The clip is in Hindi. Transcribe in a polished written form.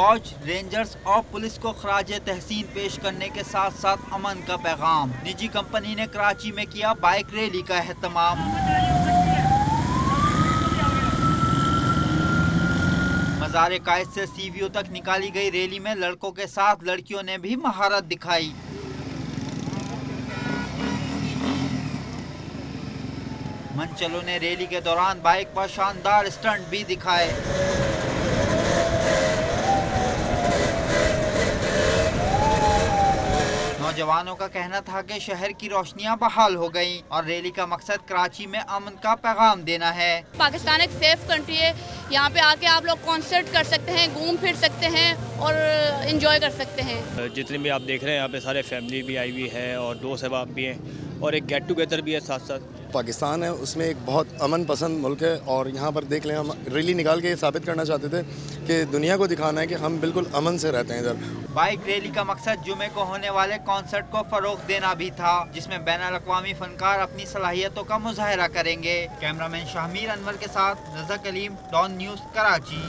फौज, रेंजर्स और पुलिस को खराज तहसीन पेश करने के साथ साथ अमन का पैगाम। निजी कंपनी ने कराची में किया बाइक रैली का एहतमाम। मज़ार कायद से सीवीओ तक निकाली गई रैली में लड़कों के साथ लड़कियों ने भी महारत दिखाई। मनचलों ने रैली के दौरान बाइक पर शानदार स्टंट भी दिखाए। नौजवानों का कहना था कि शहर की रोशनियां बहाल हो गईं और रैली का मकसद कराची में अमन का पैगाम देना है। पाकिस्तान एक सेफ कंट्री है, यहाँ पे आके आप लोग कॉन्सर्ट कर सकते हैं, घूम फिर सकते हैं और एंजॉय कर सकते हैं। जितने भी आप देख रहे हैं यहाँ पे सारे फैमिली भी आई हुई है और दोस्त अहबाब भी हैं और एक गेट टुगेदर भी है साथ साथ। पाकिस्तान है उसमें एक बहुत अमन पसंद मुल्क है और यहाँ पर देख लें, हम रैली निकाल के साबित करना चाहते थे कि दुनिया को दिखाना है कि हम बिल्कुल अमन से रहते हैं इधर। बाइक रैली का मकसद जुमे को होने वाले कॉन्सर्ट को फरोग देना भी था, जिसमें बैनुल-अक़वामी फनकार अपनी सलाहियतों का मुजाहरा करेंगे। कैमरामैन शाहमीर अनवर के साथ रज़ा कलीम, डॉन न्यूज़, कराची।